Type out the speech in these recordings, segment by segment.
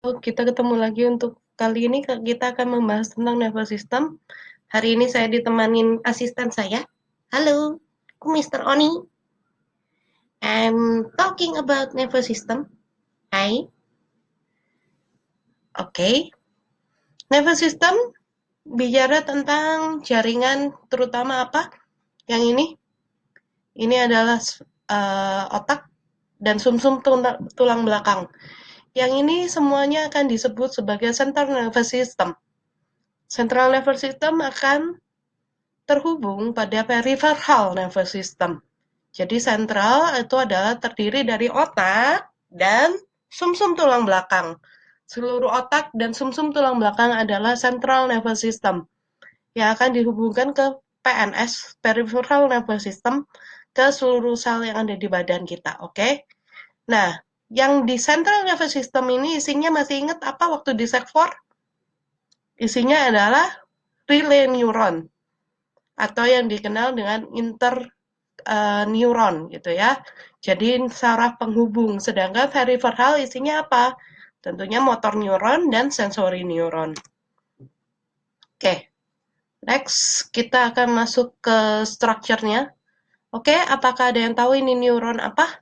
Kita ketemu lagi untuk kali ini kita akan membahas tentang nervous system. Hari ini saya ditemanin asisten saya. Halo, aku Mr. Oni. I'm talking about nervous system. Hai, oke. Nervous system bicara tentang jaringan terutama apa? Yang ini? Ini adalah otak dan sumsum tulang belakang. Yang ini semuanya akan disebut sebagai central nervous system. Central nervous system akan terhubung pada peripheral nervous system. Jadi sentral itu adalah terdiri dari otak dan sumsum tulang belakang. Seluruh otak dan sumsum tulang belakang adalah central nervous system yang akan dihubungkan ke PNS, peripheral nervous system, ke seluruh sel yang ada di badan kita. Oke? Nah, yang di central nervous system ini isinya masih ingat apa waktu di Sek4? Isinya adalah relay neuron atau yang dikenal dengan neuron gitu ya. Jadi saraf penghubung. Sedangkan peripheral isinya apa? Tentunya motor neuron dan sensori neuron. Oke, next kita akan masuk ke structure-nya. Oke, apakah ada yang tahu ini neuron apa?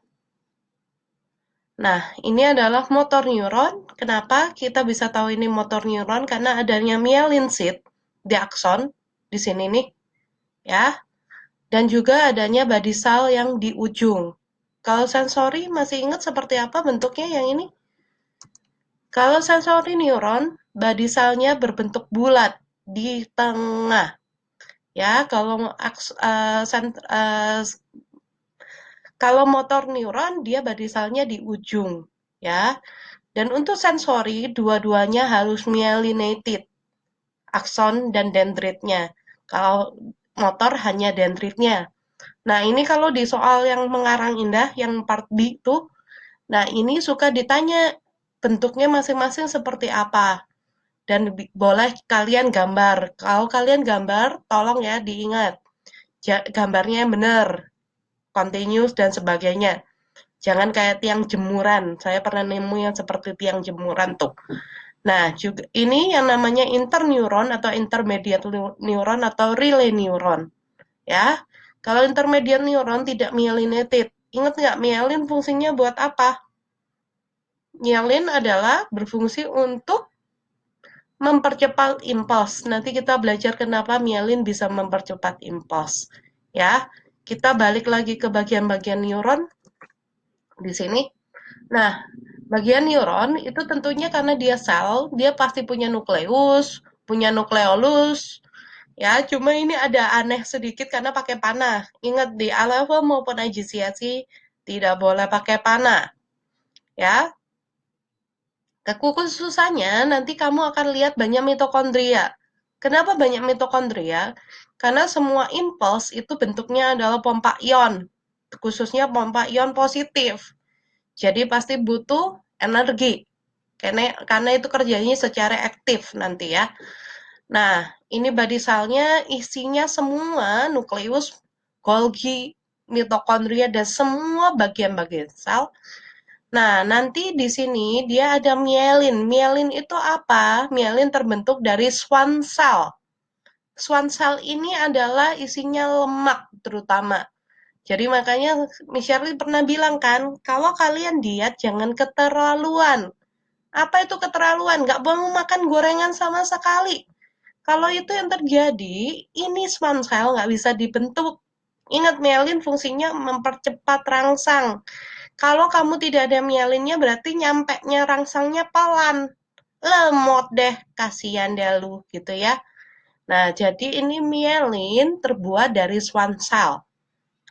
Nah, ini adalah motor neuron. Kenapa kita bisa tahu ini motor neuron? Karena adanya myelin sheath di akson di sini nih, ya. Dan juga adanya body cell yang di ujung. Kalau sensori masih ingat seperti apa bentuknya yang ini? Kalau sensori neuron, body cell-nya berbentuk bulat di tengah. Ya, kalau motor neuron dia body cell-nya di ujung, ya. Dan untuk sensori dua-duanya harus myelinated, akson dan dendritnya. Kalau motor hanya dendritnya. Nah, ini kalau di soal yang mengarang indah, yang part B itu, nah ini suka ditanya bentuknya masing-masing seperti apa. Dan boleh kalian gambar. Kalau kalian gambar, tolong ya diingat. Gambarnya yang benar, continuous dan sebagainya. Jangan kayak tiang jemuran. Saya pernah nemu yang seperti tiang jemuran tuh. Nah, juga ini yang namanya interneuron atau intermediate neuron atau relay neuron. Ya, kalau intermediate neuron tidak myelinated. Ingat nggak myelin fungsinya buat apa? Myelin adalah berfungsi untuk mempercepat impuls. Nanti kita belajar kenapa myelin bisa mempercepat impuls. Ya, kita balik lagi ke bagian-bagian neuron di sini. Nah, bagian neuron itu tentunya karena dia sel, dia pasti punya nukleus, punya nukleolus. Ya, cuma ini ada aneh sedikit karena pakai panah. Ingat di A level maupun IGCSE tidak boleh pakai panah. Ya, kekhususannya nanti kamu akan lihat banyak mitokondria. Kenapa banyak mitokondria? Karena semua impuls itu bentuknya adalah pompa ion, khususnya pompa ion positif. Jadi pasti butuh energi. Karena itu kerjanya secara aktif nanti ya. Nah, ini body cell-nya isinya semua nukleus, Golgi, mitokondria, dan semua bagian-bagian sel. Nah, nanti di sini dia ada myelin. Myelin itu apa? Myelin terbentuk dari Schwann cell. Schwann cell ini adalah isinya lemak terutama. Jadi makanya Michelle pernah bilang kan, kalau kalian diet jangan keterlaluan. Apa itu keterlaluan? Nggak boleh makan gorengan sama sekali. Kalau itu yang terjadi, ini Schwann cell nggak bisa dibentuk. Ingat, myelin fungsinya mempercepat rangsang. Kalau kamu tidak ada myelinnya berarti nyampe-nya rangsangnya pelan. Lemot deh, kasihan deh lu gitu ya. Nah, jadi ini myelin terbuat dari Schwann cell.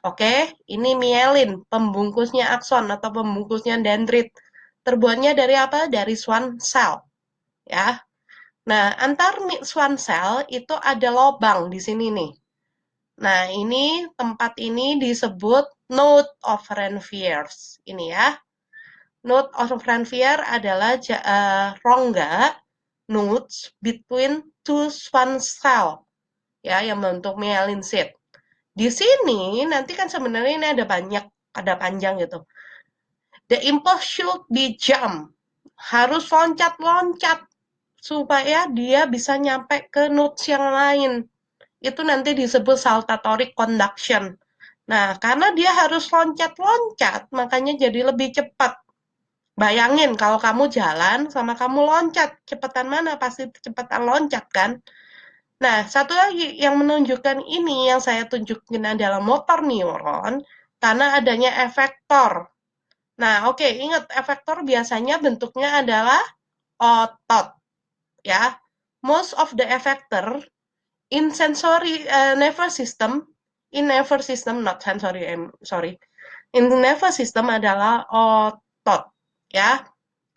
Oke, ini myelin, pembungkusnya akson atau pembungkusnya dendrit. Terbuatnya dari apa? Dari Schwann cell, ya. Nah, antar Schwann cell itu ada lobang di sini nih. Nah, ini tempat ini disebut node of Ranvier. Ini ya. Node of Ranvier adalah rongga nodes between two Schwann cell ya yang membentuk myelin sheath. Di sini nanti kan sebenarnya ini ada banyak, ada panjang gitu. The impulse should be jump. harus loncat-loncat supaya dia bisa nyampe ke notes yang lain. Itu nanti disebut saltatory conduction. Nah, karena dia harus loncat-loncat, makanya jadi lebih cepat. Bayangin kalau kamu jalan sama kamu loncat, cepetan mana? Pasti cepetan loncat kan? Nah, satu lagi yang menunjukkan ini yang saya tunjukin adalah motor neuron karena adanya efektor. Nah, oke, ingat efektor biasanya bentuknya adalah otot, ya. Most of the effector in sensory nervous system, not sensory, sorry, in nervous system adalah otot, ya.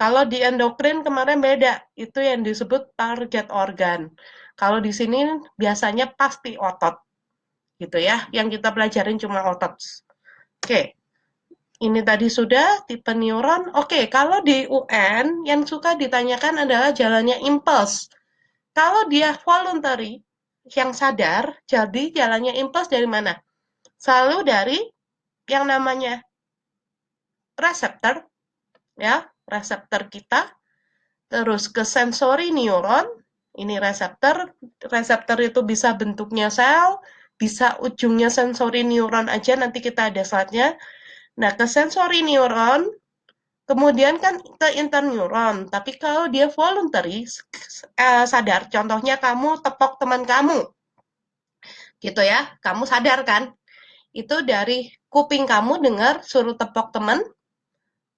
Kalau di endokrin kemarin beda, itu yang disebut target organ. Kalau di sini biasanya pasti otot, gitu ya. Yang kita pelajarin cuma otot. Oke, ini tadi sudah tipe neuron. Oke, kalau di UN yang suka ditanyakan adalah jalannya impuls. Kalau dia voluntary, yang sadar, jadi jalannya impuls dari mana? Selalu dari yang namanya reseptor, ya, reseptor kita, terus ke sensory neuron, ini reseptor, reseptor itu bisa bentuknya sel, bisa ujungnya sensory neuron aja, nanti kita ada slide-nya. Nah, ke sensory neuron, kemudian kan ke interneuron, tapi kalau dia voluntary, sadar, contohnya kamu tepok teman kamu, gitu ya, kamu sadar kan? Itu dari kuping kamu dengar suruh tepok teman,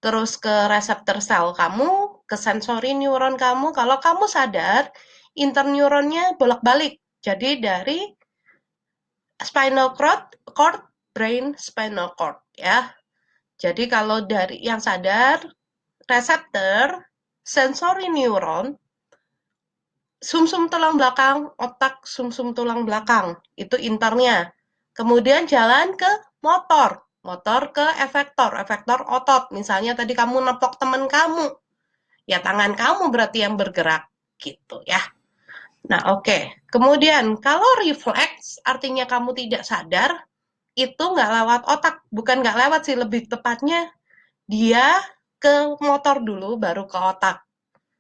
terus ke reseptor sel kamu, ke sensory neuron kamu. Kalau kamu sadar, interneuronnya bolak-balik. Jadi dari spinal cord, brain, spinal cord, ya. Jadi kalau dari yang sadar, reseptor, sensory neuron, sumsum tulang belakang, otak sumsum tulang belakang, itu internya. Kemudian jalan ke motor, motor ke efektor, efektor otot. Misalnya tadi kamu nepok teman kamu, ya tangan kamu berarti yang bergerak, gitu ya. Nah, oke. Kemudian kalau refleks, artinya kamu tidak sadar, itu nggak lewat otak, bukan nggak lewat sih, lebih tepatnya dia ke motor dulu, baru ke otak,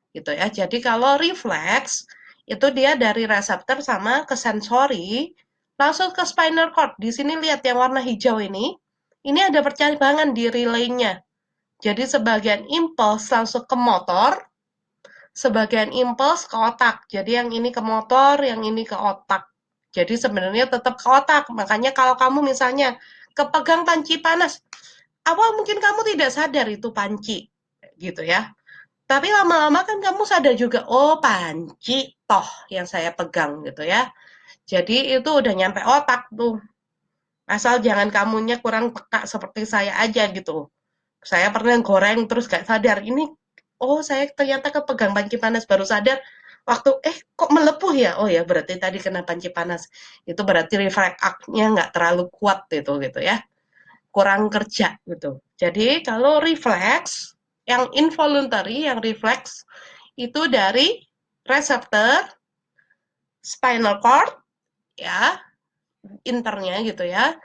gitu ya. Jadi kalau refleks itu dia dari reseptor sama ke sensori langsung ke spinal cord. Di sini lihat yang warna hijau ini ada percabangan di relaynya. Jadi sebagian impuls langsung ke motor, sebagian impuls ke otak. Jadi yang ini ke motor, yang ini ke otak. Jadi sebenarnya tetap ke otak. Makanya kalau kamu misalnya kepegang panci panas, awal mungkin kamu tidak sadar itu panci, gitu ya. Tapi lama-lama kan kamu sadar juga, oh panci toh yang saya pegang gitu ya. Jadi itu udah nyampe otak tuh. Asal jangan kamunya kurang peka seperti saya aja gitu. Saya pernah goreng terus gak sadar. Ini, oh saya ternyata kepegang panci panas baru sadar. Waktu, kok melepuh ya? Oh ya berarti tadi kena panci panas. Itu berarti refleks act-nya nggak terlalu kuat itu gitu ya. Kurang kerja gitu. Jadi kalau refleks, yang involuntary, yang refleks, itu dari reseptor, spinal cord, ya, internya gitu ya,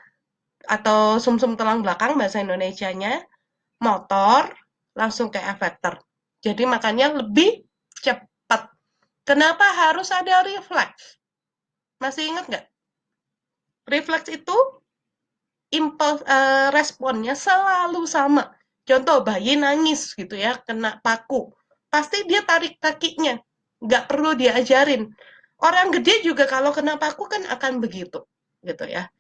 atau sumsum tulang belakang bahasa Indonesianya, motor, langsung ke efektor. Jadi makanya lebih cepat. Kenapa harus ada refleks? Masih ingat nggak? Refleks itu impuls responnya selalu sama. Contoh bayi nangis gitu ya, kena paku. Pasti dia tarik kakinya. Nggak perlu diajarin. Orang gede juga kalau kena paku kan akan begitu. Gitu ya.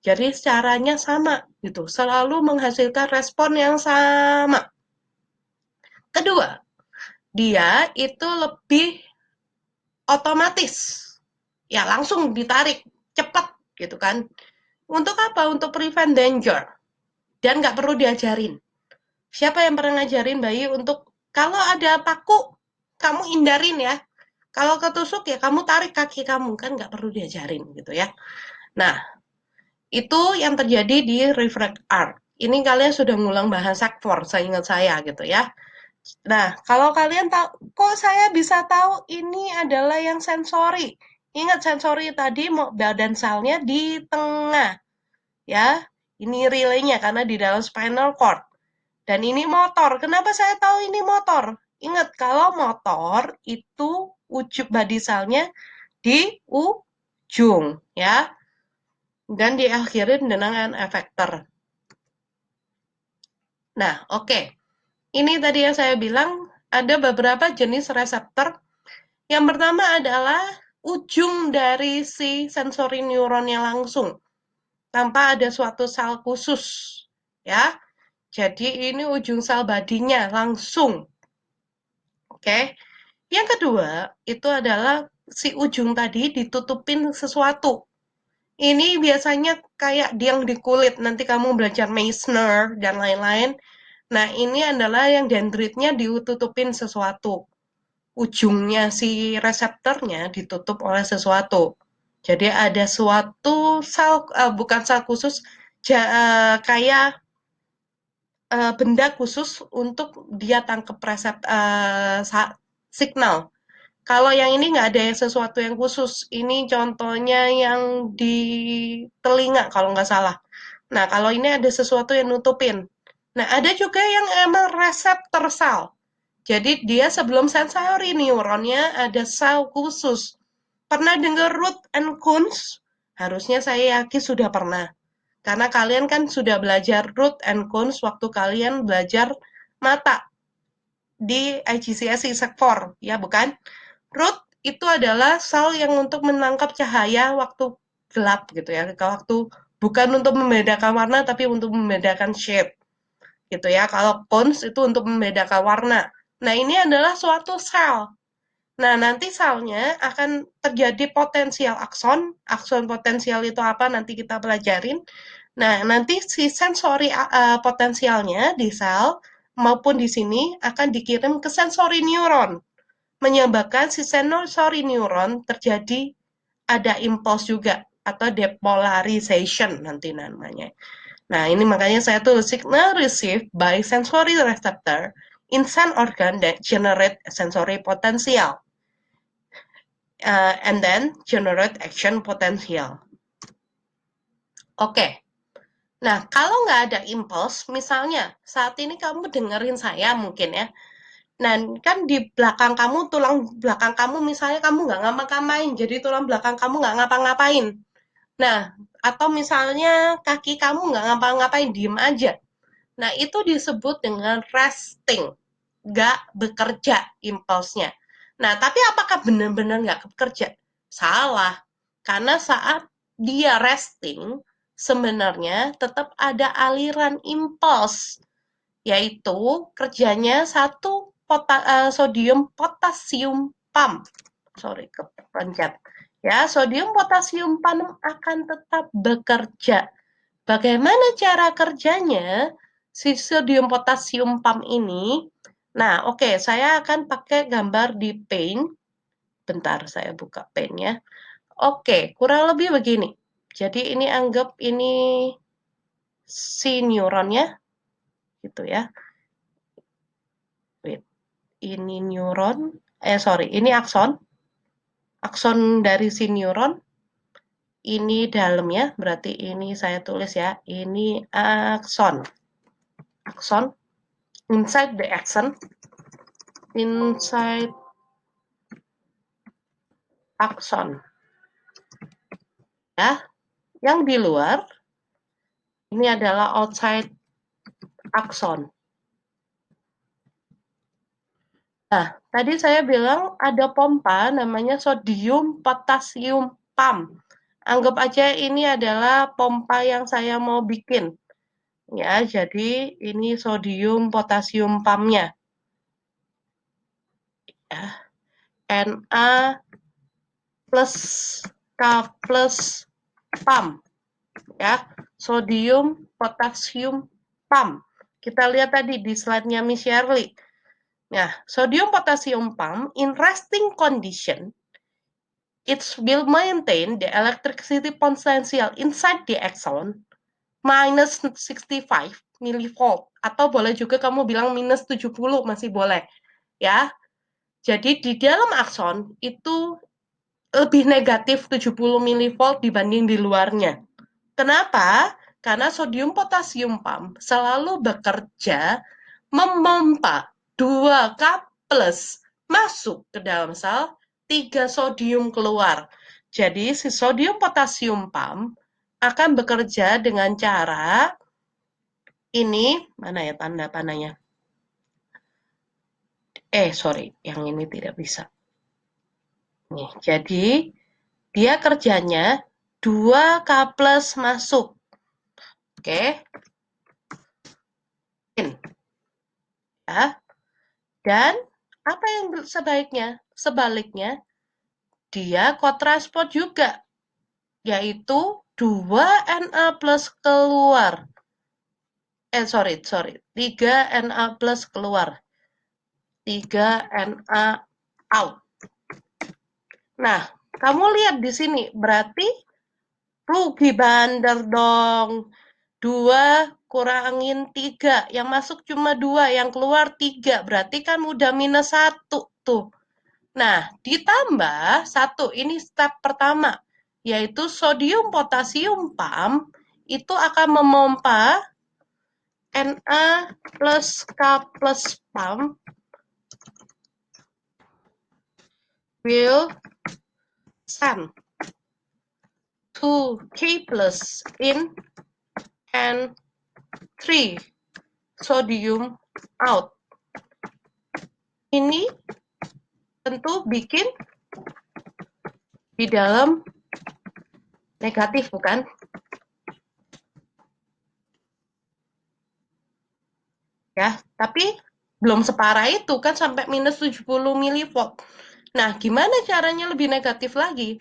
Jadi caranya sama gitu. Selalu menghasilkan respon yang sama. Kedua, dia itu lebih otomatis. Ya langsung ditarik. Cepat gitu kan. Untuk apa? Untuk prevent danger. Dan nggak perlu diajarin. Siapa yang pernah ngajarin bayi untuk kalau ada paku, kamu hindarin ya. Kalau ketusuk ya kamu tarik kaki kamu, kan nggak perlu diajarin gitu ya. Nah, itu yang terjadi di reflect art. Ini kalian sudah ngulang bahasa sekfor, seingat saya gitu ya. Nah, kalau kalian tahu, kok saya bisa tahu ini adalah yang sensori. Ingat sensori tadi badan selnya di tengah, ya. Ini relaynya karena di dalam spinal cord. Dan ini motor. Kenapa saya tahu ini motor? Ingat, kalau motor itu ujung body cell-nya di ujung, ya, dan diakhirin dengan efektor. Nah, oke. Ini tadi yang saya bilang ada beberapa jenis reseptor. Yang pertama adalah ujung dari si sensori neuronnya langsung, tanpa ada suatu sel khusus, ya. Jadi ini ujung sel badinya langsung, oke. Yang kedua itu adalah si ujung tadi ditutupin sesuatu. Ini biasanya kayak diang di kulit. Nanti kamu belajar Meissner dan lain-lain. Nah, ini adalah yang dendritnya ditutupin sesuatu. Ujungnya si reseptornya ditutup oleh sesuatu. Jadi ada suatu sel, bukan sel khusus, kayak benda khusus untuk dia tangkap signal. Kalau yang ini nggak ada sesuatu yang khusus. Ini contohnya yang di telinga kalau nggak salah. Nah, kalau ini ada sesuatu yang nutupin. Nah, ada juga yang emang reseptor sel. Jadi dia sebelum sensori neuronnya ada sel khusus. Pernah dengar Root and Coons? Harusnya saya yakin sudah pernah. Karena kalian kan sudah belajar Root and Coons waktu kalian belajar mata di IGCSE Sec 4, ya bukan? Root itu adalah sel yang untuk menangkap cahaya waktu gelap gitu ya. Waktu bukan untuk membedakan warna tapi untuk membedakan shape gitu ya. Kalau cones itu untuk membedakan warna. Nah, ini adalah suatu sel. Nah, nanti selnya akan terjadi potensial akson. Akson potensial itu apa? Nanti kita pelajarin. Nah, nanti si sensori potensialnya di sel maupun di sini akan dikirim ke sensori neuron, menyebabkan si sensori neuron terjadi ada impuls juga atau depolarization nanti namanya. Nah, ini makanya saya tulis signal received by sensory receptor in some organ that generate sensory potential, and then generate action potential. Oke. Nah, kalau nggak ada impuls, misalnya saat ini kamu dengerin saya mungkin ya. Nah, kan di belakang kamu, tulang belakang kamu misalnya kamu nggak ngapa-ngapain, jadi tulang belakang kamu nggak ngapa-ngapain. Nah, atau misalnya kaki kamu nggak ngapa-ngapain, diem aja. Nah, itu disebut dengan resting, nggak bekerja impulsnya. Nah, tapi apakah benar-benar nggak bekerja? Salah, karena saat dia resting, sebenarnya tetap ada aliran impuls, yaitu kerjanya satu sodium potasium pump. Sorry, kepencet. Ya, sodium potasium pump akan tetap bekerja. Bagaimana cara kerjanya si sodium potasium pump ini? Nah, oke, saya akan pakai gambar di Paint. Bentar, saya buka Paint-nya. Oke, kurang lebih begini. Jadi ini anggap ini si neuronnya, gitu ya. Wait, ini neuron, sorry, ini akson. Akson dari si neuron. Ini dalamnya, berarti ini saya tulis ya. Ini akson. Akson. Inside the axon. Inside akson. Ya, yang di luar ini adalah outside akson. Nah, tadi saya bilang ada pompa namanya sodium potasium pump. Anggap aja ini adalah pompa yang saya mau bikin. Ya, jadi ini sodium potasium pumpnya. Ya, Na plus K plus pump. Ya, sodium potasium pump. Kita lihat tadi di slide-nya Miss Shirley. Nah, sodium potasium pump in resting condition, it will maintain the electricity potential inside the axon minus 65 millivolt, atau boleh juga kamu bilang minus 70, masih boleh ya. Jadi di dalam akson itu lebih negatif 70 millivolt dibanding di luarnya. Kenapa? Karena sodium potasium pump selalu bekerja memompa 2 kap plus masuk ke dalam sel, 3 sodium keluar. Jadi si sodium potasium pump akan bekerja dengan cara ini, mana ya tanda panahnya? Sorry, yang ini tidak bisa. Nih, jadi dia kerjanya 2K plus masuk. Oke. Ya. Dan apa yang sebaliknya, dia kontrasport juga, yaitu 2Na plus keluar. 3Na plus keluar. 3Na out. Nah, kamu lihat di sini, berarti rugi bandar dong. 2 kurangin 3, yang masuk cuma 2, yang keluar 3, berarti kan udah minus 1 tuh. Nah, ditambah 1, ini step pertama, yaitu sodium potasium pump itu akan memompa Na plus K plus pump will send to K plus in and 3 sodium out. Ini tentu bikin di dalam negatif, bukan? Ya, tapi belum separah itu kan sampai minus 70 milivolt. Nah, gimana caranya lebih negatif lagi?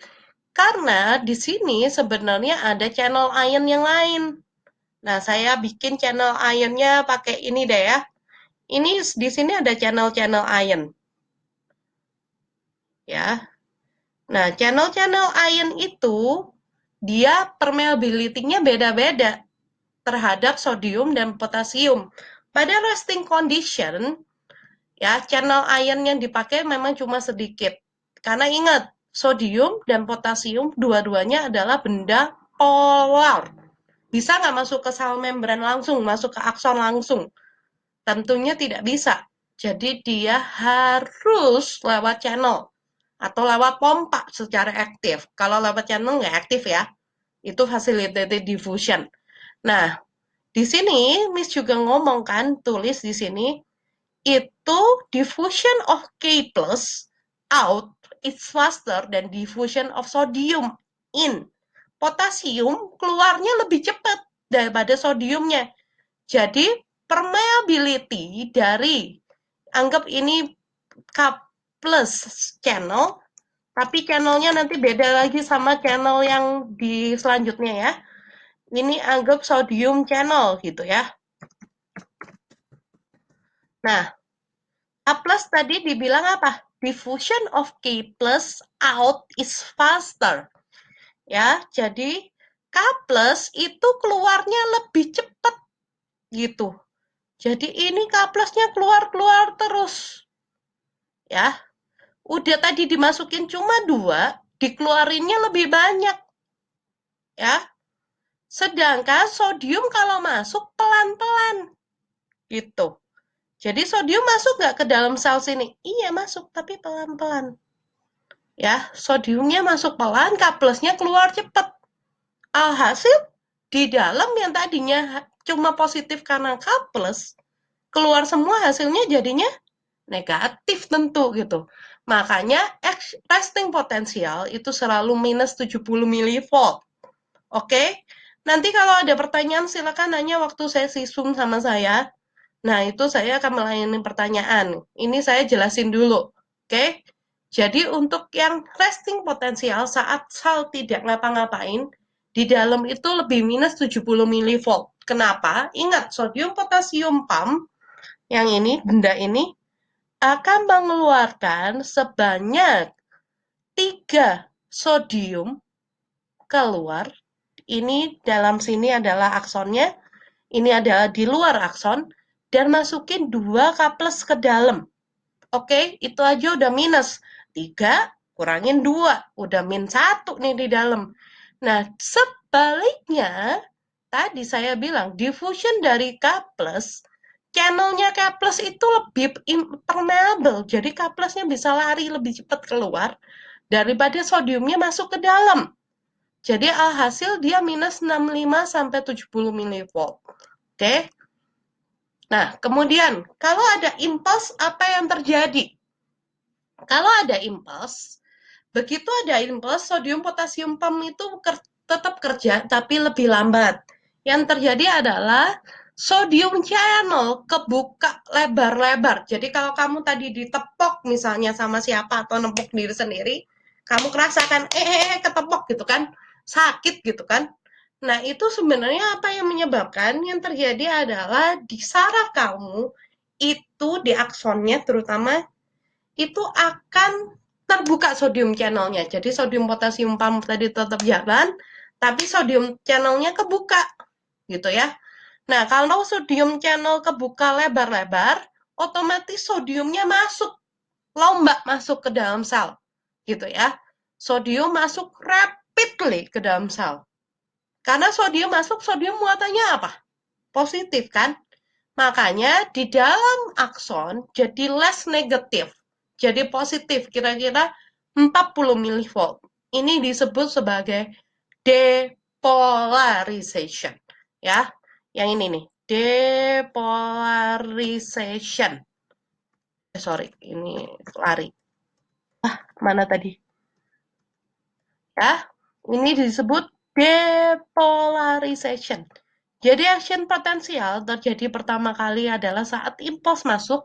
Karena di sini sebenarnya ada channel ion yang lain. Nah, saya bikin channel ionnya pakai ini deh ya. Ini di sini ada channel-channel ion. Ya. Nah, channel-channel ion itu dia permeability-nya beda-beda terhadap sodium dan potasium. Pada resting condition, ya, channel ion yang dipakai memang cuma sedikit. Karena ingat, sodium dan potasium dua-duanya adalah benda polar. Bisa nggak masuk ke sel membran langsung, masuk ke akson langsung? Tentunya tidak bisa. Jadi dia harus lewat channel atau lewat pompa secara aktif. Kalau lewat channel nggak aktif ya, itu facilitated diffusion. Nah, di sini Miss juga ngomong kan, tulis di sini, itu diffusion of K plus out is faster than diffusion of sodium in. Potasium keluarnya lebih cepat daripada sodiumnya. Jadi permeability dari, anggap ini K plus channel, tapi channelnya nanti beda lagi sama channel yang di selanjutnya ya. Ini anggap sodium channel gitu ya. Nah, A plus tadi dibilang apa? Diffusion of K plus out is faster. Ya, jadi K plus itu keluarnya lebih cepat gitu. Jadi ini K plusnya keluar-keluar terus. Ya, udah tadi dimasukin cuma 2, dikeluarinnya lebih banyak. Ya, sedangkan sodium kalau masuk pelan-pelan gitu. Jadi sodium masuk nggak ke dalam sel sini? Iya masuk, tapi pelan-pelan. Ya, sodiumnya masuk pelan, K plusnya keluar cepat. Alhasil, di dalam yang tadinya cuma positif karena K plus, keluar semua hasilnya jadinya negatif tentu gitu. Makanya resting potensial itu selalu minus 70 milivolt. Oke? Nanti kalau ada pertanyaan silakan nanya waktu sesi Zoom sama saya. Nah, itu saya akan melayani pertanyaan. Ini saya jelasin dulu. Oke? Jadi untuk yang resting potensial saat sel tidak ngapa-ngapain, di dalam itu lebih minus 70 milivolt. Kenapa? Ingat, sodium potasium pump, yang ini, benda ini, akan mengeluarkan sebanyak 3 sodium keluar. Ini dalam sini adalah aksonnya, ini adalah di luar akson, dan masukin 2 K plus ke dalam. Oke, itu aja udah minus. 3 kurangin 2, udah min 1 nih di dalam. Nah, sebaliknya, tadi saya bilang diffusion dari K plus channelnya K plus itu lebih permeable, jadi K plusnya bisa lari lebih cepat keluar daripada sodiumnya masuk ke dalam. Jadi alhasil dia minus 65 sampai 70 milivolt. Oke. Nah, kemudian kalau ada impuls apa yang terjadi? Kalau ada impuls, begitu ada impuls, sodium potasium pump itu tetap kerja tapi lebih lambat. Yang terjadi adalah sodium channel kebuka lebar-lebar. Jadi kalau kamu tadi ditepok misalnya sama siapa atau nempuk diri sendiri, kamu kerasakan ketepok gitu kan, sakit gitu kan. Nah, itu sebenarnya apa yang menyebabkan? Yang terjadi adalah di saraf kamu itu di aksonnya terutama itu akan terbuka sodium channelnya. Jadi sodium potasium pump tadi tetap jalan, tapi sodium channelnya kebuka, gitu ya. Nah, kalau sodium channel kebuka lebar-lebar, otomatis sodiumnya masuk, lomba masuk ke dalam sel, gitu ya. Sodium masuk rapidly ke dalam sel. Karena sodium masuk, sodium muatannya apa? Positif kan? Makanya di dalam akson jadi less negatif, jadi positif kira-kira 40 milivolt. Ini disebut sebagai depolarization. Ya, yang ini nih, depolarization. Sorry, ini lari. Mana tadi? Ya, ini disebut depolarization. Jadi action potensial terjadi pertama kali adalah saat impuls masuk,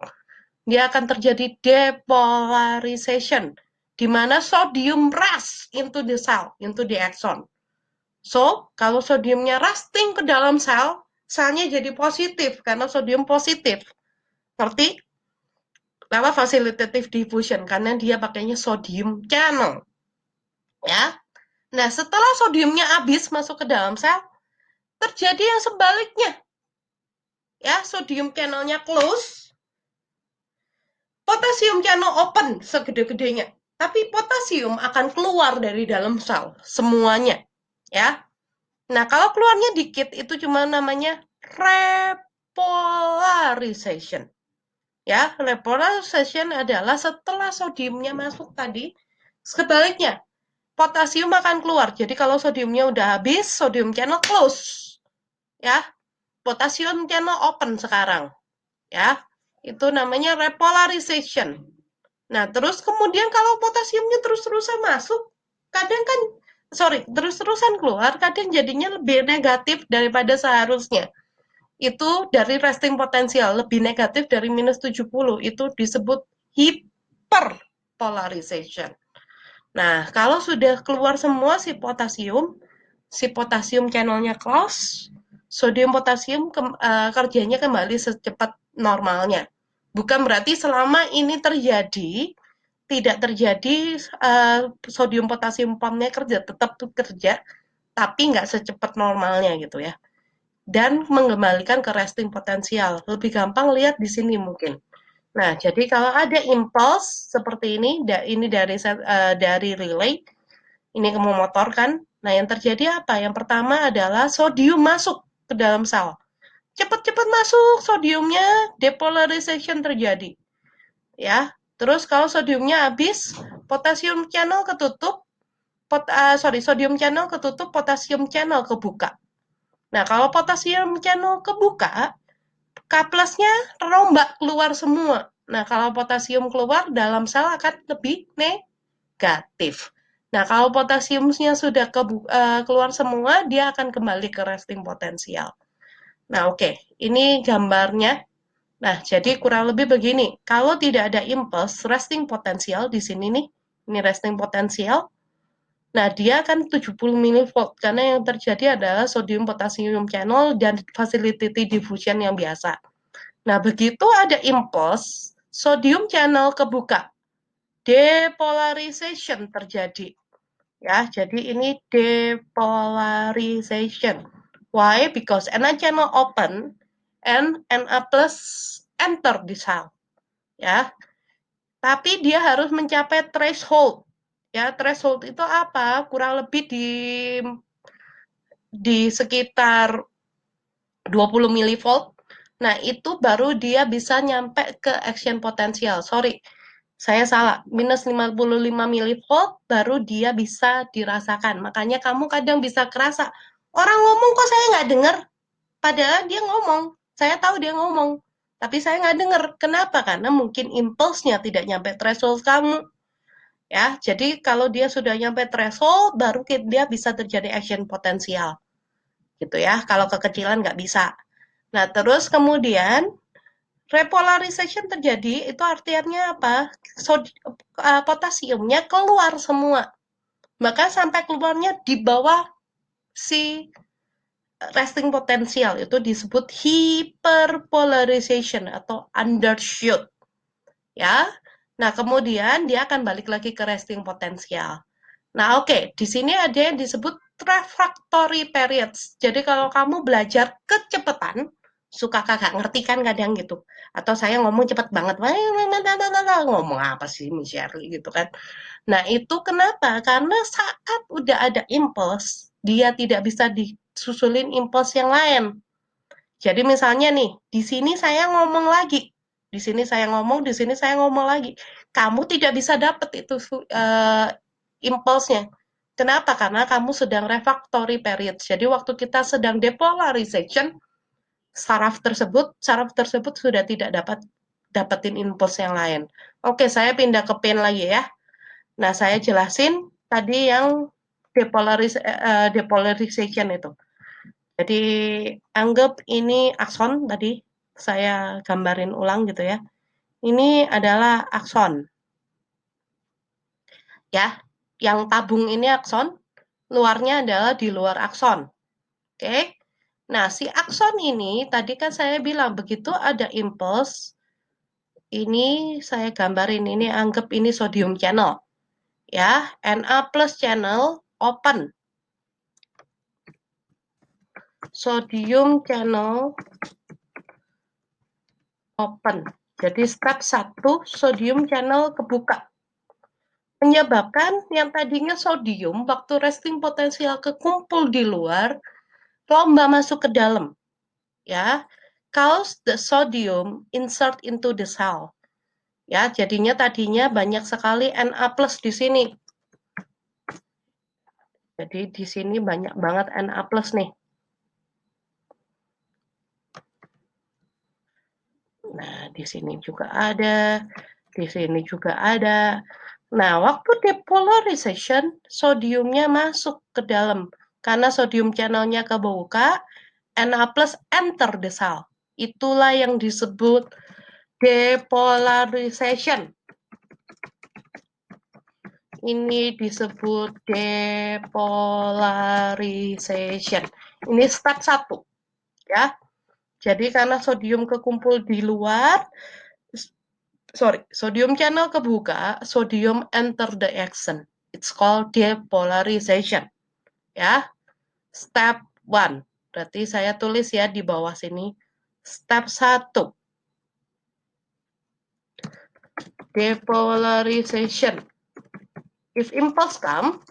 dia akan terjadi depolarization, di mana sodium rush into the cell, into the axon. So, kalau sodiumnya rushing ke dalam sel, selnya jadi positif karena sodium positif. Ngerti? Lewat facilitative diffusion karena dia pakainya sodium channel. Ya. Nah, setelah sodiumnya habis masuk ke dalam sel, terjadi yang sebaliknya. Ya, sodium channelnya close, potasium channel open segede-gedenya. Tapi potasium akan keluar dari dalam sel semuanya, ya. Nah, kalau keluarnya dikit itu cuma namanya repolarization. Ya, repolarization adalah setelah sodiumnya masuk tadi, sebaliknya potasium akan keluar. Jadi kalau sodiumnya udah habis, sodium channel close, ya. Potasium channel open sekarang, ya. Itu namanya repolarization. Nah, terus kemudian kalau potasiumnya terus-terusan masuk, kadang kan, sorry, terus-terusan keluar, kadang jadinya lebih negatif daripada seharusnya. Itu dari resting potensial, lebih negatif dari minus 70, itu disebut hyperpolarization. Nah, kalau sudah keluar semua si potasium channelnya close, sodium potasium kerjanya kembali secepat normalnya. Bukan berarti selama ini terjadi, tidak terjadi sodium potasium pumpnya kerja, tetap tuh kerja, tapi nggak secepat normalnya gitu ya. Dan mengembalikan ke resting potensial. Lebih gampang lihat di sini mungkin. Nah, jadi kalau ada impulse seperti ini dari relay, ini kamu motor kan. Nah, yang terjadi apa? Yang pertama adalah sodium masuk ke dalam sel. Cepat-cepat masuk sodiumnya, depolarization terjadi. Ya, terus kalau sodiumnya habis, potasium channel ketutup, sodium channel ketutup, potasium channel kebuka. Nah, kalau potasium channel kebuka, K plusnya terombak keluar semua. Nah, kalau potasium keluar, dalam sel akan lebih negatif. Nah, kalau potasiumnya sudah keluar semua, dia akan kembali ke resting potensial. Nah, oke. Ini gambarnya. Nah, jadi kurang lebih begini. Kalau tidak ada impuls, resting potensial di sini nih, ini resting potensial. Nah, dia akan 70 milivolt karena yang terjadi adalah sodium potasium channel dan facilitated diffusion yang biasa. Nah, begitu ada impuls, sodium channel kebuka, depolarization terjadi. Ya, jadi ini depolarization. Why? Because Na channel open and Na plus enter di sel. Ya, tapi dia harus mencapai threshold. Ya, threshold itu apa? Kurang lebih di sekitar 20 milivolt. Nah, itu baru dia bisa nyampe ke action potensial. Sorry, saya salah. Minus 55 milivolt baru dia bisa dirasakan. Makanya kamu kadang bisa kerasa, orang ngomong kok saya nggak dengar. Padahal dia ngomong. Saya tahu dia ngomong. Tapi saya nggak dengar. Kenapa? Karena mungkin impulsnya tidak nyampe threshold kamu. Ya, jadi kalau dia sudah nyampe threshold, baru dia bisa terjadi action potensial. Gitu ya. Kalau kekecilan nggak bisa. Nah, terus kemudian repolarization terjadi, itu artinya apa? Potasiumnya keluar semua. Maka sampai keluarnya di bawah si resting potensial itu disebut hyperpolarization atau undershoot. Ya. Nah, kemudian dia akan balik lagi ke resting potensial. Nah, oke, di sini ada yang disebut refractory periods. Jadi kalau kamu belajar kecepatan, suka kakak ngerti kan kadang gitu. Atau saya ngomong cepat banget, ngomong apa sih Miss Shirley gitu kan. Nah, itu kenapa? Karena saat udah ada impuls, dia tidak bisa disusulin impuls yang lain. Jadi misalnya nih, di sini saya ngomong lagi, di sini saya ngomong, di sini saya ngomong lagi. Kamu tidak bisa dapat itu impulsnya. Kenapa? Karena kamu sedang refractory period. Jadi waktu kita sedang depolarization, saraf tersebut sudah tidak dapetin impuls yang lain. Oke, saya pindah ke pin lagi ya. Nah, saya jelasin tadi yang depolarization itu. Jadi anggap ini akson tadi, saya gambarin ulang gitu ya. Ini adalah akson. Ya, yang tabung ini akson, luarnya adalah di luar akson. Oke. Nah, si akson ini tadi kan saya bilang begitu ada impuls, ini saya gambarin ini anggap ini sodium channel. Ya, Na plus channel open. Sodium channel open. Jadi step 1 sodium channel kebuka. Menyebabkan yang tadinya sodium waktu resting potensial kekumpul di luar, lomba masuk ke dalam. Ya, cause the sodium insert into the cell. Ya, jadinya tadinya banyak sekali Na plus di sini. Jadi di sini banyak banget Na plus nih. Nah, di sini juga ada, di sini juga ada. Nah, waktu depolarization, sodiumnya masuk ke dalam. Karena sodium channelnya kebuka, Na plus enter the cell. Itulah yang disebut depolarization. Ini disebut depolarization. Ini step 1. Ya. Jadi karena sodium kekumpul di luar, sodium channel kebuka, sodium enter the action. It's called depolarization. Ya. Step 1. Berarti saya tulis ya di bawah sini. Step 1. Depolarization. If impulse come,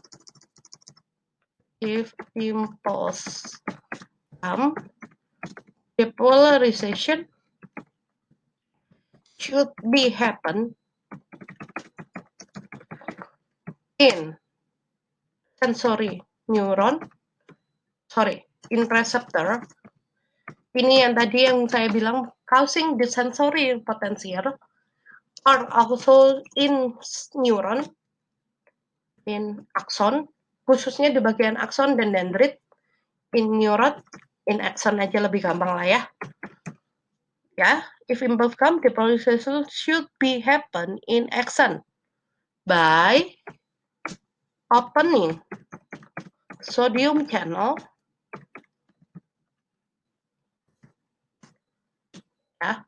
depolarization should be happen in sensory neuron, in receptor. Ini yang tadi yang saya bilang causing the sensory potential are also in neuron, in axon, khususnya di bagian akson dan dendrit, in neuron, in axon aja lebih gampang lah ya. Ya, if impulse come, depolarization should be happen in axon by opening sodium channel, ya,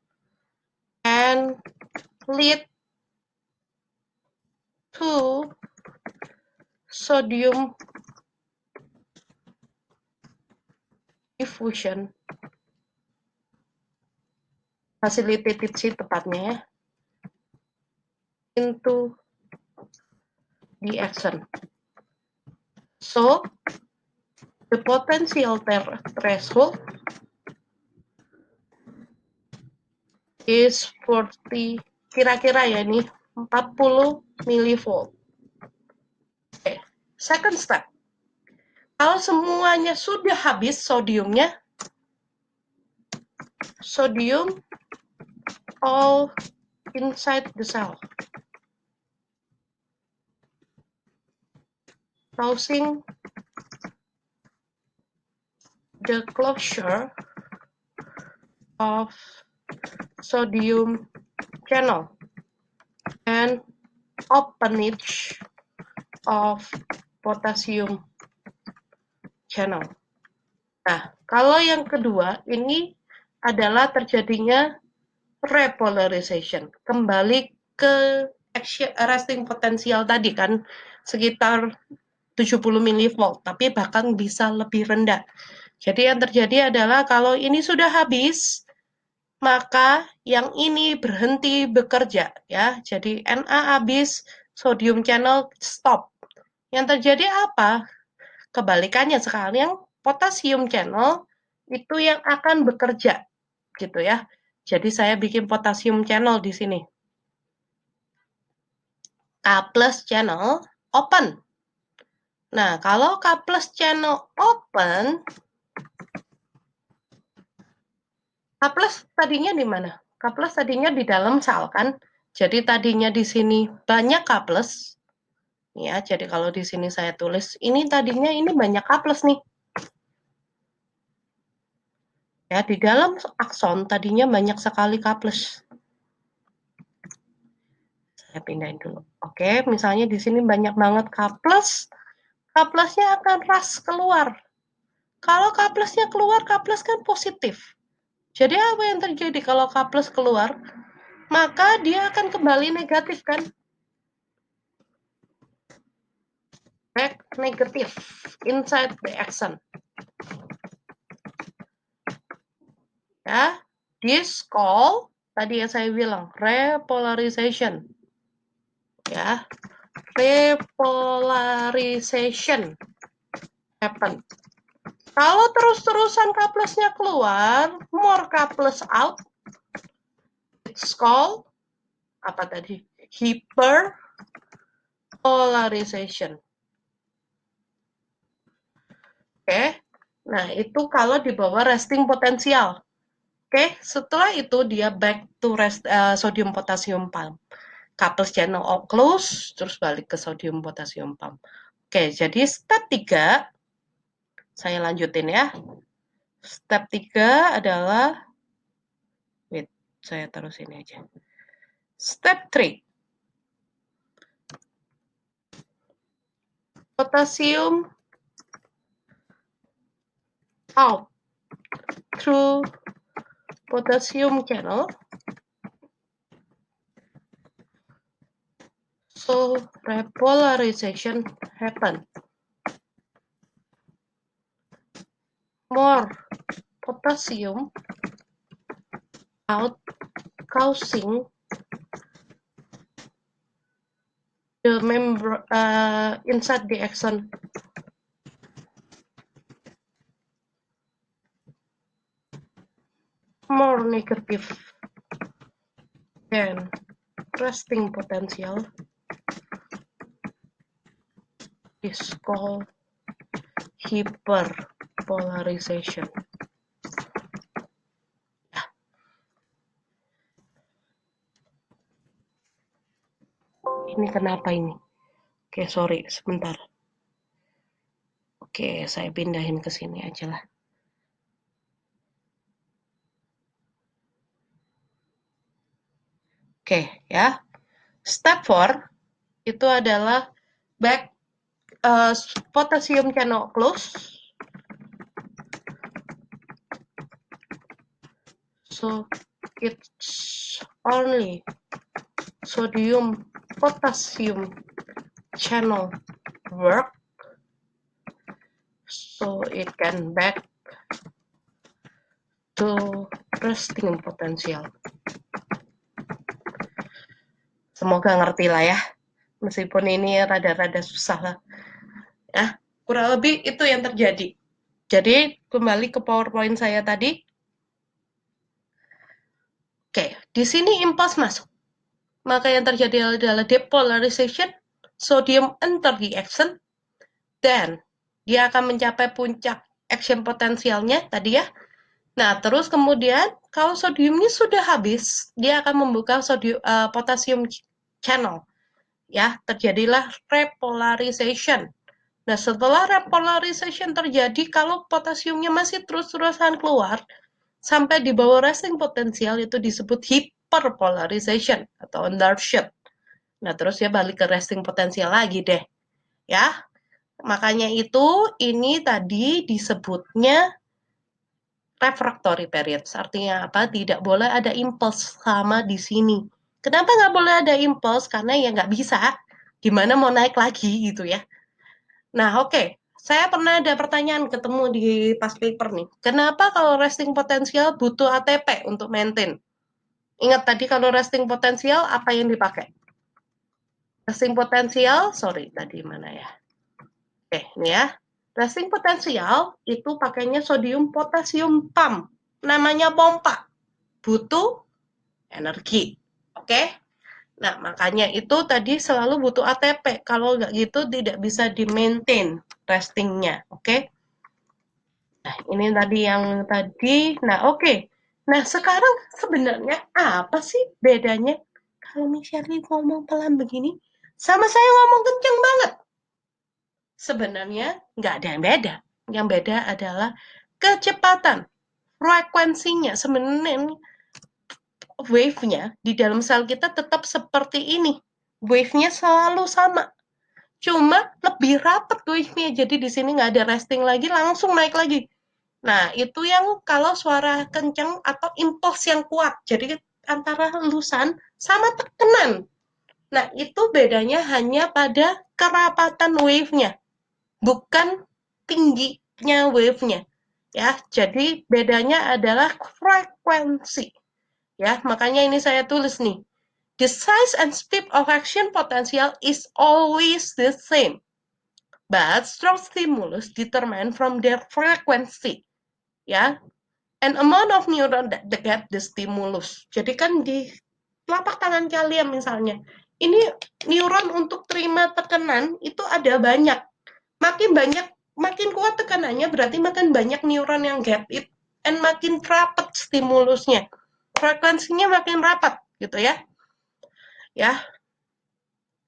and lead to sodium diffusion, facilitated sih tepatnya ya, into the axon. So, the potential threshold is 40, kira-kira ya ini 40 millivolt. Oke, second step. Kalau semuanya sudah habis sodiumnya, sodium all inside the cell, causing the closure of sodium channel and openage of potassium channel. Nah, kalau yang kedua ini adalah terjadinya repolarization. Kembali ke resting potensial tadi kan sekitar 70 millivolt, tapi bahkan bisa lebih rendah. Jadi yang terjadi adalah kalau ini sudah habis, maka yang ini berhenti bekerja ya. Jadi Na habis, sodium channel stop. Yang terjadi apa? Kebalikannya sekarang potasium channel itu yang akan bekerja gitu ya. Jadi saya bikin potasium channel di sini. K plus channel open. Nah, kalau K plus channel open, K plus tadinya di mana? K plus tadinya di dalam sel kan? Jadi tadinya di sini banyak K plus. Ya, jadi kalau di sini saya tulis, ini tadinya ini banyak K plus nih. Ya, di dalam akson tadinya banyak sekali K plus. Saya pindahin dulu. Oke, misalnya di sini banyak banget K plus. K plusnya akan rush keluar. Kalau K plusnya keluar, K plus kan positif. Jadi apa yang terjadi kalau K plus keluar? Maka dia akan kembali negatif kan? Back negatif inside the axon. Ya, this call tadi yang saya bilang repolarization. Ya, repolarization happen. Kalau terus-terusan K plusnya keluar, more K plus out, it's called apa tadi? Hyperpolarization. Oke, nah itu kalau di bawah resting potensial. Oke, setelah itu dia back to sodium potassium pump. K plus channel close, terus balik ke sodium potassium pump. Oke, jadi step 3, saya lanjutin ya. Step 3 adalah, wait, saya taruh sini aja. Step 3, potassium out through potassium channel. So repolarization happen. More potassium out causing the membrane inside the axon more negative than resting potential is called hyperpolarization. Ini kenapa ini? Oke, sorry, sebentar. Oke, saya pindahin ke sini aja lah. Oke, ya. Step 4 itu adalah back potassium channel close. So it's only sodium potassium channel work, so it can back to resting potential. Semoga ngerti lah ya, meskipun ini rada-rada susah lah. Ya, kurang lebih itu yang terjadi. Jadi kembali ke PowerPoint saya tadi. Oke, di sini impuls masuk. Maka yang terjadi adalah depolarization, sodium enter the action, dan dia akan mencapai puncak action potensialnya tadi ya. Nah, terus kemudian kalau sodiumnya sudah habis, dia akan membuka potasium channel. Ya, terjadilah repolarization. Nah, setelah repolarization terjadi, kalau potasiumnya masih terus-terusan keluar, sampai di bawah resting potensial itu disebut hyperpolarization atau undershoot. Nah, terus ya balik ke resting potensial lagi deh. Ya, makanya itu ini tadi disebutnya refractory periods. Artinya apa? Tidak boleh ada impuls sama di sini. Kenapa nggak boleh ada impuls? Karena ya nggak bisa. Gimana mau naik lagi gitu ya. Nah, oke. Saya pernah ada pertanyaan ketemu di pas paper nih. Kenapa kalau resting potensial butuh ATP untuk maintain? Ingat tadi kalau resting potensial apa yang dipakai? Resting potensial, sorry tadi mana ya? Oke, ini ya. Resting potensial itu pakainya sodium potasium pump. Namanya pompa. Butuh energi. Oke? Nah, makanya itu tadi selalu butuh ATP. Kalau nggak gitu tidak bisa di-maintain restingnya. Oke? Nah, ini tadi yang tadi. Nah, oke. Nah, sekarang sebenarnya apa sih bedanya kalau Michelle ngomong pelan begini sama saya ngomong kenceng banget? Sebenarnya nggak ada yang beda. Yang beda adalah kecepatan, frekuensinya. Sebenarnya wave-nya di dalam sel kita tetap seperti ini. Wave-nya selalu sama. Cuma lebih rapat wave-nya. Jadi di sini nggak ada resting lagi, langsung naik lagi. Nah, itu yang kalau suara kencang atau impuls yang kuat. Jadi antara hembusan sama tekanan. Nah, itu bedanya hanya pada kerapatan wave-nya, bukan tingginya wave-nya. Ya, jadi bedanya adalah frekuensi. Ya, makanya ini saya tulis nih. The size and speed of action potential is always the same, but strong stimulus determined from their frequency. Ya, an amount of neuron that get the stimulus. Jadi kan di telapak tangan kalian misalnya, ini neuron untuk terima tekanan itu ada banyak. Makin banyak, makin kuat tekanannya berarti makin banyak neuron yang get it, and makin rapat stimulusnya. Frekuensinya makin rapat gitu ya. Ya,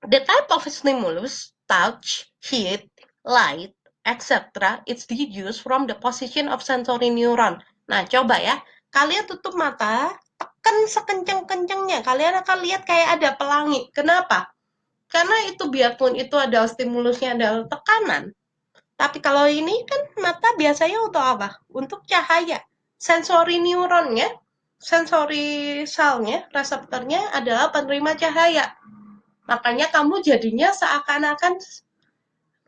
the type of stimulus, touch, heat, light, etc. It's deduced from the position of sensory neuron. Nah, coba ya. Kalian tutup mata, tekan sekencang-kencangnya. Kalian akan lihat kayak ada pelangi. Kenapa? Karena itu biarpun itu adalah stimulusnya adalah tekanan. Tapi kalau ini kan mata biasanya untuk apa? Untuk cahaya. Sensori neuronnya, sensori selnya, reseptornya adalah penerima cahaya. Makanya kamu jadinya seakan-akan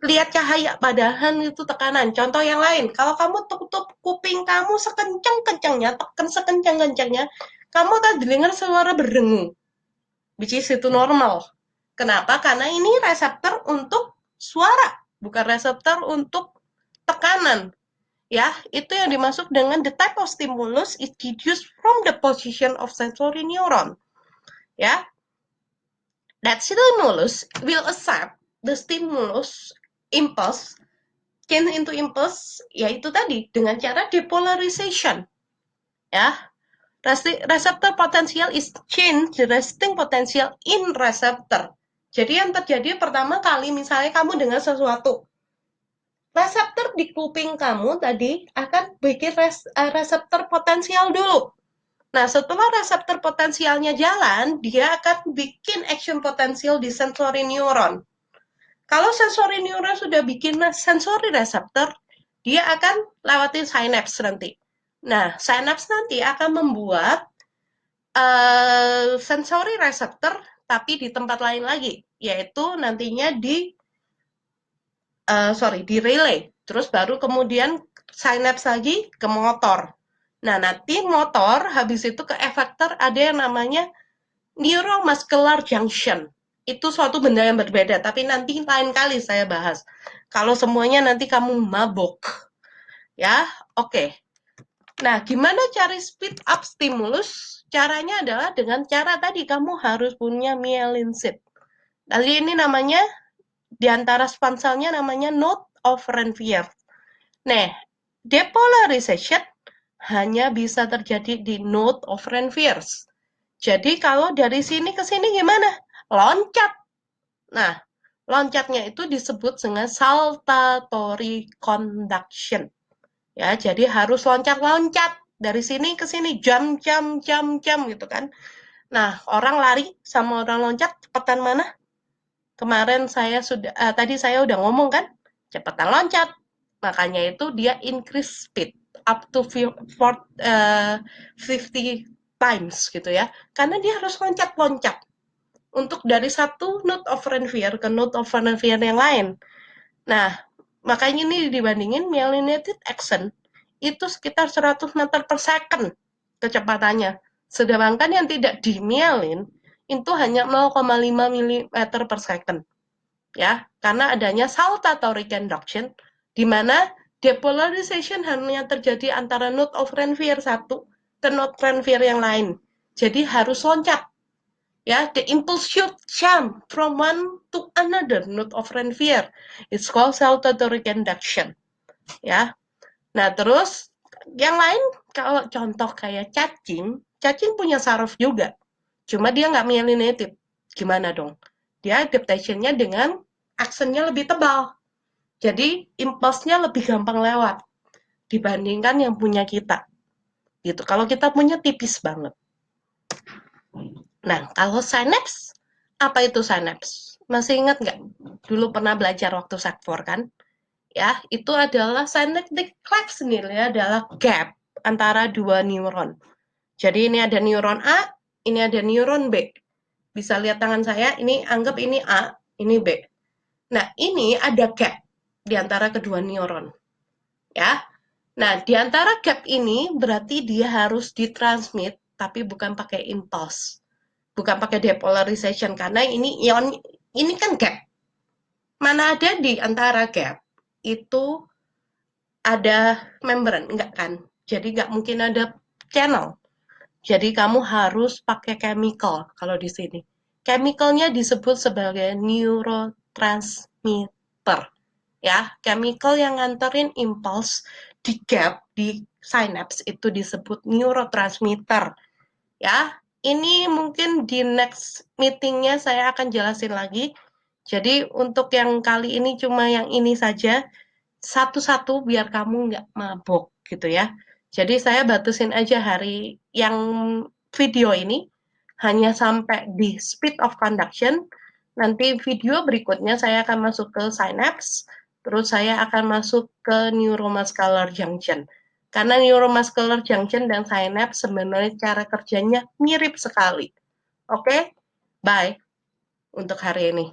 lihat cahaya, padahal itu tekanan. Contoh yang lain, kalau kamu tutup kuping kamu sekencang-kencangnya, tekan sekencang-kencangnya, kamu akan dengar suara berdengung, which is itu normal. Kenapa? Karena ini reseptor untuk suara, bukan reseptor untuk tekanan. Ya, itu yang dimaksud dengan the type of stimulus is deduced from the position of sensory neuron. Ya, that stimulus will accept the stimulus impulse change into impulse, yaitu tadi dengan cara depolarization. Ya, reseptor potensial is change the resting potential in receptor. Jadi yang terjadi pertama kali misalnya kamu dengar sesuatu, reseptor di kuping kamu tadi akan bikin reseptor potensial dulu. Nah, setelah reseptor potensialnya jalan, dia akan bikin action potensial di sensory neuron. Kalau sensory neuron sudah bikin sensory reseptor, dia akan lewatin synapse nanti. Nah, synapse nanti akan membuat sensory reseptor, tapi di tempat lain lagi, yaitu nantinya di relay. Terus baru kemudian synapse lagi ke motor. Nah, nanti motor habis itu ke efektor ada yang namanya neuromuscular junction. Itu suatu benda yang berbeda, tapi nanti lain kali saya bahas. Kalau semuanya nanti kamu mabok. Ya, oke. Nah, gimana cari speed up stimulus? Caranya adalah dengan cara tadi, kamu harus punya myelin sheath. Tadi ini namanya, di antara spanselnya namanya node of Ranvier. Nah, depolarization hanya bisa terjadi di node of Ranvier. Jadi kalau dari sini ke sini gimana? Loncat. Nah, loncatnya itu disebut dengan saltatory conduction. Ya, jadi harus loncat-loncat dari sini ke sini, jam gitu kan. Nah, orang lari sama orang loncat, cepetan mana? Kemarin tadi saya udah ngomong kan, cepetan loncat. Makanya itu dia increase speed up to 50 times gitu ya. Karena dia harus loncat-loncat untuk dari satu node of Ranvier ke node of Ranvier yang lain. Nah, makanya ini dibandingin myelinated axon itu sekitar 100 meter per second kecepatannya. Sedangkan yang tidak dimyelin itu hanya 0,5 mm per second. Ya, karena adanya saltatory conduction di mana depolarization hanya terjadi antara node of Ranvier satu ke node Ranvier yang lain. Jadi harus loncat. Ya, the impulse should jump from one to another node of Ranvier. It's called saltatory conduction. Ya, nah terus yang lain kalau contoh kayak cacing, cacing punya saraf juga. Cuma dia nggak myelinated. Gimana dong? Dia adaptationnya dengan aksennya lebih tebal. Jadi impulsnya lebih gampang lewat dibandingkan yang punya kita. Gitu. Kalau kita punya tipis banget. Nah, kalau synapse, apa itu synapse? Masih ingat nggak? Dulu pernah belajar waktu sekfor kan? Ya, itu adalah synaptic cleft sendiri adalah gap antara dua neuron. Jadi ini ada neuron A, ini ada neuron B. Bisa lihat tangan saya, ini anggap ini A, ini B. Nah, ini ada gap di antara kedua neuron. Ya. Nah, di antara gap ini berarti dia harus ditransmit, tapi bukan pakai impulse. Bukan pakai depolarization, karena ini ion, ini kan gap. Mana ada di antara gap, itu ada membran, enggak kan? Jadi nggak mungkin ada channel. Jadi kamu harus pakai chemical kalau di sini. Chemicalnya disebut sebagai neurotransmitter. Ya, chemical yang nganterin impulse di gap di synapse itu disebut neurotransmitter. Ya, ini mungkin di next meetingnya saya akan jelasin lagi. Jadi untuk yang kali ini cuma yang ini saja, satu-satu biar kamu nggak mabok gitu ya. Jadi saya batasin aja hari yang video ini hanya sampai di speed of conduction. Nanti video berikutnya saya akan masuk ke synapse, terus saya akan masuk ke neuromuscular junction. Karena neuromuscular junction dan synapse sebenarnya cara kerjanya mirip sekali. Oke, bye untuk hari ini.